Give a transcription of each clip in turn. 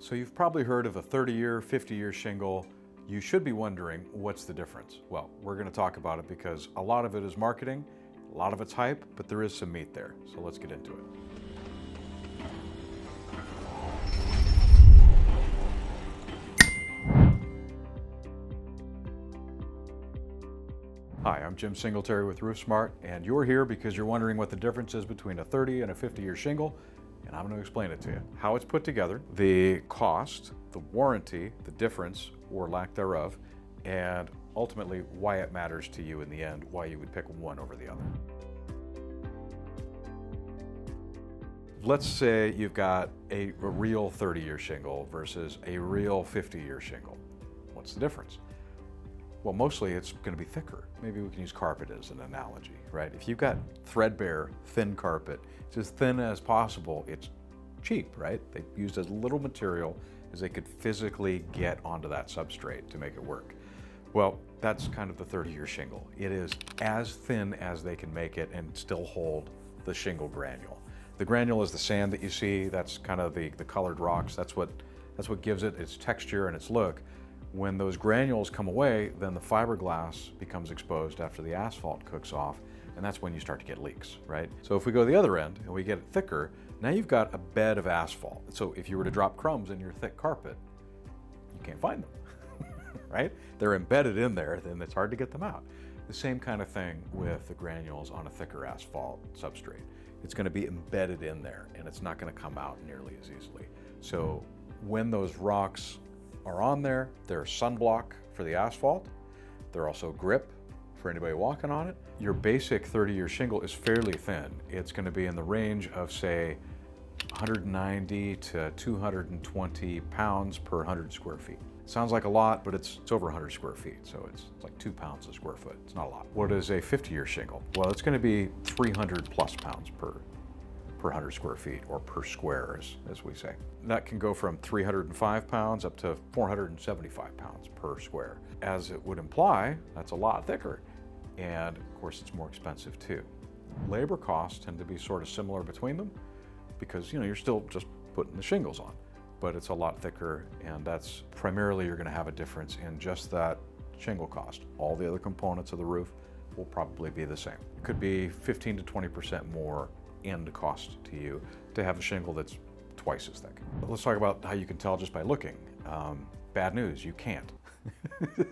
So you've probably heard of a 30-year, 50-year shingle. You should be wondering, what's the difference? Well, we're going to talk about it because a lot of it is marketing, a lot of it's hype, but there is some meat there. So let's get into it. Hi, I'm Jim Singletary with Roof Smart, and you're here because you're wondering what the difference is between a 30 and a 50-year shingle, and I'm going to explain it to you. How it's put together, the cost, the warranty, the difference or lack thereof, and ultimately why it matters to you in the end, why you would pick one over the other. Let's say you've got a real 30-year shingle versus a real 50-year shingle. What's the difference? Well, mostly it's going to be thicker. Maybe we can use carpet as an analogy, right? If you've got threadbare, thin carpet, it's as thin as possible, it's cheap, right? They used as little material as they could physically get onto that substrate to make it work. Well, that's kind of the 30-year shingle. It is as thin as they can make it and still hold the shingle granule. The granule is the sand that you see. That's kind of the colored rocks. That's what gives it its texture and its look. When those granules come away, then the fiberglass becomes exposed after the asphalt cooks off, and that's when you start to get leaks, right? So if we go the other end and we get it thicker, now you've got a bed of asphalt. So if you were to drop crumbs in your thick carpet, you can't find them, right? They're embedded in there, then it's hard to get them out. The same kind of thing with the granules on a thicker asphalt substrate. It's going to be embedded in there, and it's not going to come out nearly as easily. So when those rocks are on there, they're sunblock for the asphalt. They're also grip for anybody walking on it. Your basic 30-year shingle is fairly thin. It's going to be in the range of, say, 190 to 220 pounds per 100 square feet. Sounds like a lot, but it's over 100 square feet, so it's like 2 pounds a square foot. It's not a lot. What is a 50-year shingle? Well, it's going to be 300 plus pounds per 100 square feet, or per square, as we say. That can go from 305 pounds up to 475 pounds per square. As it would imply, that's a lot thicker. And of course, it's more expensive too. Labor costs tend to be sort of similar between them because, you're still just putting the shingles on, but it's a lot thicker, and that's primarily you're going to have a difference in just that shingle cost. All the other components of the roof will probably be the same. It could be 15 to 20% more end cost to you to have a shingle that's twice as thick. Let's talk about how you can tell just by looking. Bad news, you can't.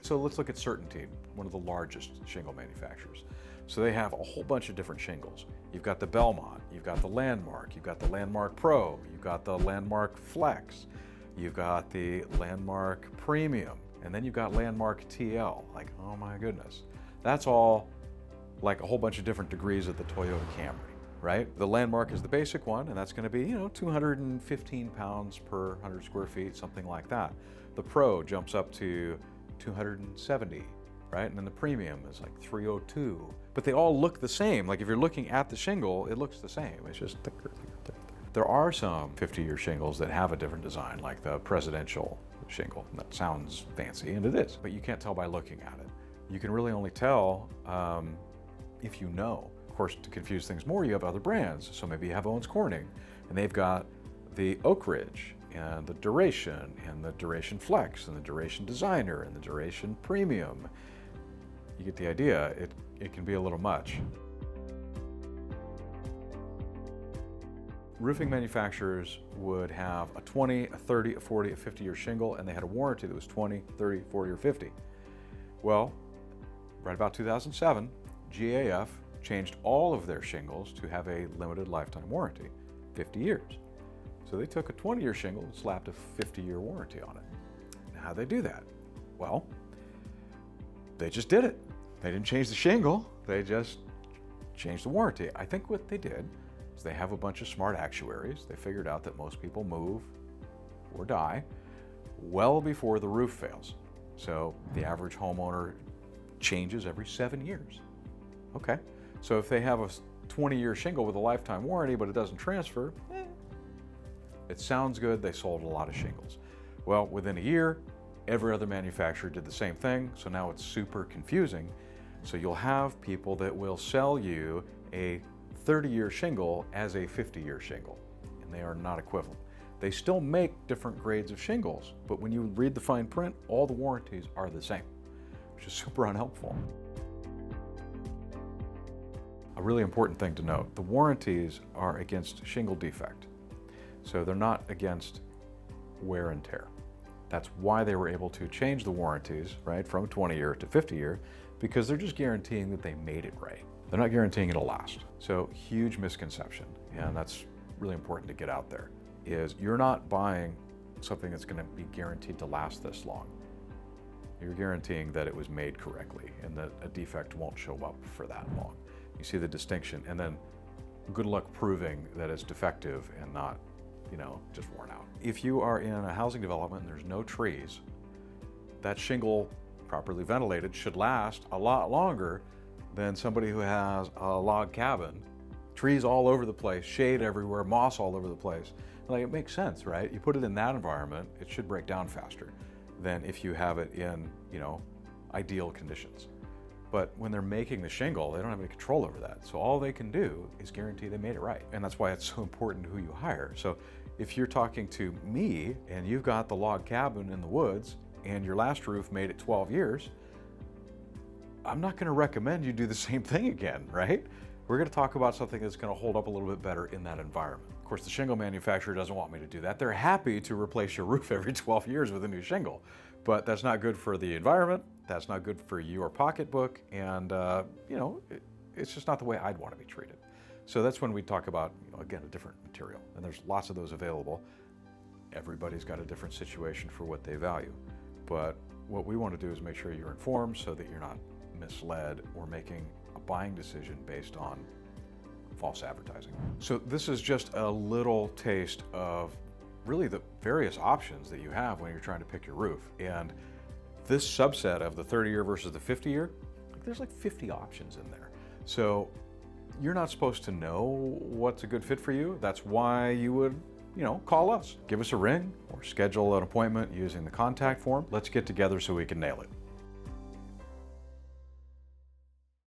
So let's look at Certainty, one of the largest shingle manufacturers. So they have a whole bunch of different shingles. You've got the Belmont, you've got the Landmark, you've got the Landmark Pro, you've got the Landmark Flex, you've got the Landmark Premium, and then you've got Landmark TL. Like, oh my goodness. That's all like a whole bunch of different degrees of the Toyota Camry. Right? The Landmark is the basic one, and that's going to be, 215 pounds per 100 square feet, something like that. The Pro jumps up to 270, right? And then the Premium is like 302. But they all look the same. Like if you're looking at the shingle, it looks the same. It's just thicker, thicker, thicker. There are some 50-year shingles that have a different design, like the presidential shingle. That sounds fancy, and it is, but you can't tell by looking at it. You can really only tell if you know. Of course, to confuse things more, you have other brands. So maybe you have Owens Corning, and they've got the Oak Ridge, and the Duration, and the Duration Flex, and the Duration Designer, and the Duration Premium. You get the idea. It can be a little much. Roofing manufacturers would have a 20, a 30, a 40, a 50-year shingle, and they had a warranty that was 20, 30, 40, or 50. Well, right about 2007, GAF changed all of their shingles to have a limited lifetime warranty, 50 years. So they took a 20-year shingle and slapped a 50-year warranty on it. Now, how'd they do that? Well, they just did it. They didn't change the shingle, they just changed the warranty. I think what they did is they have a bunch of smart actuaries. They figured out that most people move or die well before the roof fails. So the average homeowner changes every 7 years. Okay. So if they have a 20-year shingle with a lifetime warranty, but it doesn't transfer, it sounds good, they sold a lot of shingles. Well, within a year, every other manufacturer did the same thing, so now it's super confusing. So you'll have people that will sell you a 30-year shingle as a 50-year shingle, and they are not equivalent. They still make different grades of shingles, but when you read the fine print, all the warranties are the same, which is super unhelpful. A really important thing to note, the warranties are against shingle defect. So they're not against wear and tear. That's why they were able to change the warranties, right, from 20-year to 50-year, because they're just guaranteeing that they made it right. They're not guaranteeing it'll last. So huge misconception, and that's really important to get out there, is you're not buying something that's gonna be guaranteed to last this long. You're guaranteeing that it was made correctly and that a defect won't show up for that long. You see the distinction, and then good luck proving that it's defective and not, just worn out. If you are in a housing development and there's no trees, that shingle, properly ventilated, should last a lot longer than somebody who has a log cabin, trees all over the place, shade everywhere, moss all over the place. Like, it makes sense, right? You put it in that environment, it should break down faster than if you have it in, ideal conditions. But when they're making the shingle, they don't have any control over that. So all they can do is guarantee they made it right. And that's why it's so important who you hire. So if you're talking to me and you've got the log cabin in the woods and your last roof made it 12 years, I'm not gonna recommend you do the same thing again, right? We're gonna talk about something that's gonna hold up a little bit better in that environment. Of course, the shingle manufacturer doesn't want me to do that. They're happy to replace your roof every 12 years with a new shingle, but that's not good for the environment. That's not good for your pocketbook, and it's just not the way I'd want to be treated. So that's when we talk about, again, a different material, and there's lots of those available. Everybody's got a different situation for what they value, but what we want to do is make sure you're informed so that you're not misled or making a buying decision based on false advertising. So this is just a little taste of really the various options that you have when you're trying to pick your roof. And this subset of the 30-year versus the 50-year, there's like 50 options in there. So you're not supposed to know what's a good fit for you. That's why you would, call us. Give us a ring or schedule an appointment using the contact form. Let's get together so we can nail it.